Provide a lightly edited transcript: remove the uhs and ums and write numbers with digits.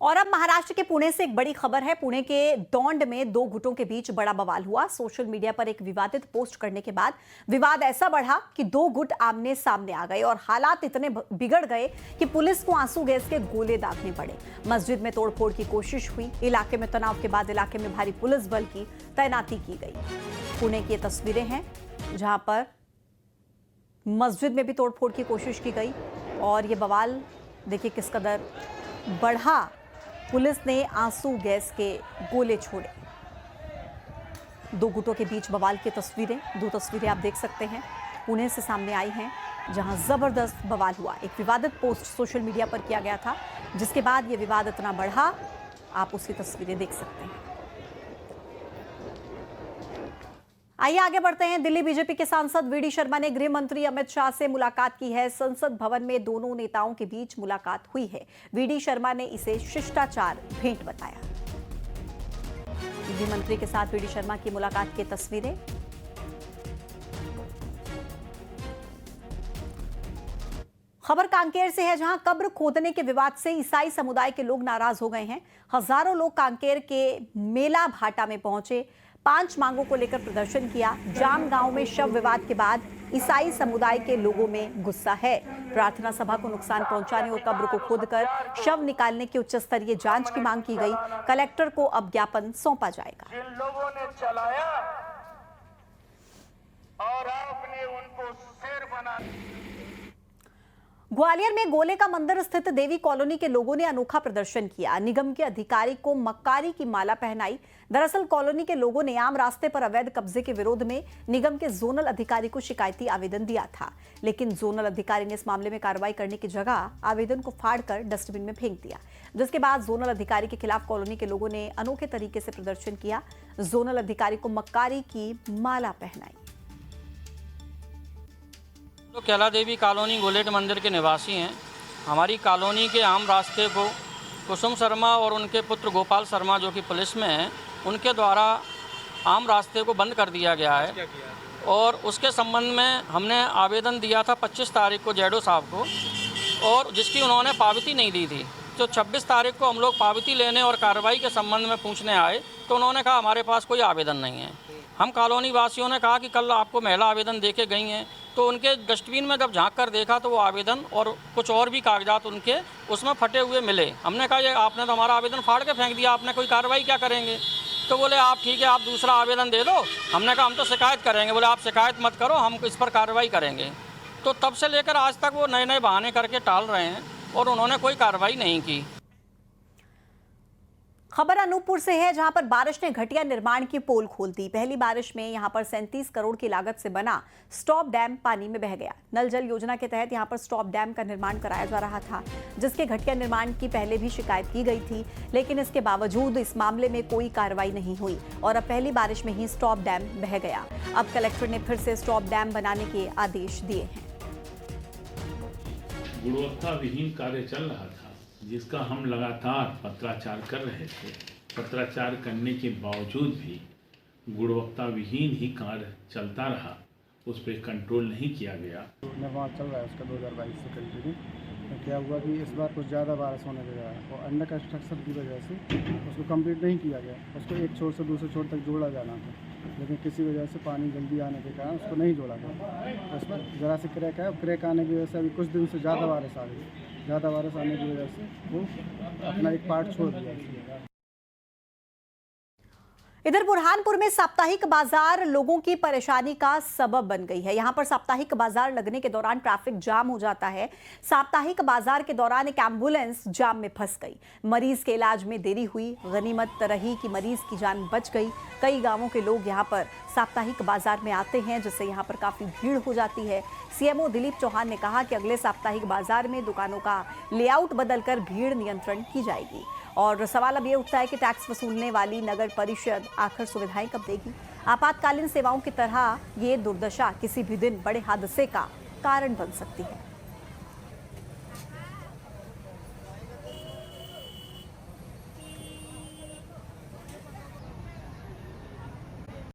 और अब महाराष्ट्र के पुणे से एक बड़ी खबर है। पुणे के दौंड में दो गुटों के बीच बड़ा बवाल हुआ। सोशल मीडिया पर एक विवादित पोस्ट करने के बाद विवाद ऐसा बढ़ा कि दो गुट आमने सामने आ गए और हालात इतने बिगड़ गए कि पुलिस को आंसू गैस के गोले दागने पड़े। मस्जिद में तोड़फोड़ की कोशिश हुई। इलाके में तनाव के बाद इलाके में भारी पुलिस बल की तैनाती की गई। पुणे की ये तस्वीरें हैं जहां पर मस्जिद में भी तोड़फोड़ की कोशिश की गई और ये बवाल देखिए किस कदर बढ़ा। पुलिस ने आंसू गैस के गोले छोड़े। दो गुटों के बीच बवाल की तस्वीरें, दो तस्वीरें आप देख सकते हैं, पुणे से सामने आई हैं जहां जबरदस्त बवाल हुआ। एक विवादित पोस्ट सोशल मीडिया पर किया गया था जिसके बाद ये विवाद इतना बढ़ा, आप उसकी तस्वीरें देख सकते हैं। आइए आगे बढ़ते हैं। दिल्ली बीजेपी के सांसद वीडी शर्मा ने गृह मंत्री अमित शाह से मुलाकात की है। संसद भवन में दोनों नेताओं के बीच मुलाकात हुई है। वीडी शर्मा ने इसे शिष्टाचार भेंट बताया। गृह मंत्री के साथ वीडी शर्मा की मुलाकात की तस्वीरें। खबर कांकेर से है जहां कब्र खोदने के विवाद से ईसाई समुदाय के लोग नाराज हो गए हैं। हजारों लोग कांकेर के मेला भाटा में पहुंचे, 5 मांगों को लेकर प्रदर्शन किया। जाम गांव में शव विवाद के बाद ईसाई समुदाय के लोगों में गुस्सा है। प्रार्थना सभा को नुकसान पहुंचाने और कब्र को खोदकर शव निकालने की उच्च स्तरीय जांच की मांग की गई। कलेक्टर को अब ज्ञापन सौंपा जाएगा। जिन लोगों ने चलाया और आपने उनको शेर बना। ग्वालियर में गोले का मंदिर स्थित देवी कॉलोनी के लोगों ने अनोखा प्रदर्शन किया। निगम के अधिकारी को मक्कारी की माला पहनाई। दरअसल कॉलोनी के लोगों ने आम रास्ते पर अवैध कब्जे के विरोध में निगम के जोनल अधिकारी को शिकायती आवेदन दिया था, लेकिन जोनल अधिकारी ने इस मामले में कार्रवाई करने की जगह आवेदन को फाड़कर डस्टबिन में फेंक दिया, जिसके बाद जोनल अधिकारी के खिलाफ कॉलोनी के लोगों ने अनोखे तरीके से प्रदर्शन किया। जोनल अधिकारी को मक्कारी की माला पहनाई। तो कैला देवी कॉलोनी गोलेट मंदिर के निवासी हैं। हमारी कॉलोनी के आम रास्ते को कुसुम शर्मा और उनके पुत्र गोपाल शर्मा जो कि पुलिस में हैं, उनके द्वारा आम रास्ते को बंद कर दिया गया है और उसके संबंध में हमने आवेदन दिया था 25 तारीख को जैडो साहब को, और जिसकी उन्होंने पावती नहीं दी थी। तो 26 तारीख को हम लोग पावती लेने और कार्रवाई के संबंध में पूछने आए तो उन्होंने कहा हमारे पास कोई आवेदन नहीं है। हम कॉलोनी वासियों ने कहा कि कल आपको महिला आवेदन दे के गई हैं, तो उनके डस्टबिन में जब झांक कर देखा तो वो आवेदन और कुछ और भी कागजात उनके उसमें फटे हुए मिले। हमने कहा ये आपने तो हमारा आवेदन फाड़ के फेंक दिया, आपने कोई कार्रवाई क्या करेंगे? तो बोले आप ठीक है, आप दूसरा आवेदन दे दो। हमने कहा हम तो शिकायत करेंगे। बोले आप शिकायत मत करो, हम इस पर कार्रवाई करेंगे। तो तब से लेकर आज तक वो नए नए बहाने करके टाल रहे हैं और उन्होंने कोई कार्रवाई नहीं की। खबर अनूपपुर से है जहां पर बारिश ने घटिया निर्माण की पोल खोल दी। पहली बारिश में यहां पर 37 करोड़ की लागत से बना स्टॉप डैम पानी में बह गया। नल जल योजना के तहत यहां पर स्टॉप डैम का निर्माण कराया जा रहा था, जिसके घटिया निर्माण की पहले भी शिकायत की गई थी, लेकिन इसके बावजूद इस मामले में कोई कार्रवाई नहीं हुई और अब पहली बारिश में ही स्टॉप डैम बह गया। अब कलेक्टर ने फिर से स्टॉप डैम बनाने के आदेश दिए हैं। गुणवत्ता विहीन कार्य चल रहा था, जिसका हम लगातार पत्राचार कर रहे थे। पत्राचार करने के बावजूद भी गुणवत्ता विहीन ही कार्य चलता रहा, उस पर कंट्रोल नहीं किया गया। निर्माण चल रहा है उसका 2022 से करीब। तो क्या हुआ कि इस बार कुछ ज़्यादा बारिश होने लगा और अंडर कंस्ट्रक्शन की वजह से उसको कंप्लीट नहीं किया गया। उसको एक छोर से दूसरे छोर तक जोड़ा जाना था, लेकिन किसी वजह से पानी जल्दी आने के कारण उसको नहीं जोड़ा गया। उस पर ज़रा से क्रैक है और क्रैक आने की वजह से अभी कुछ दिन से ज़्यादा बारिश आ गई। ज़्यादा बारिश आने की वजह से वो अपना एक पार्ट छोड़ दिया। इधर बुरहानपुर में साप्ताहिक बाजार लोगों की परेशानी का सबब बन गई है। यहां पर साप्ताहिक बाजार लगने के दौरान ट्रैफिक जाम हो जाता है। साप्ताहिक बाजार के दौरान एक एम्बुलेंस जाम में फंस गई। मरीज के इलाज में देरी हुई। गनीमत रही कि मरीज की जान बच गई। कई गांवों के लोग यहां पर साप्ताहिक बाजार में आते हैं, जिससे यहां पर काफी भीड़ हो जाती है। सीएमओ दिलीप चौहान ने कहा कि अगले साप्ताहिक बाजार में दुकानों का लेआउट बदलकर भीड़ नियंत्रण की जाएगी। और सवाल अब ये उठता है कि टैक्स वसूलने वाली नगर परिषद आखिर सुविधाएं कब देगी? आपातकालीन सेवाओं की तरह ये दुर्दशा किसी भी दिन बड़े हादसे का कारण बन सकती है।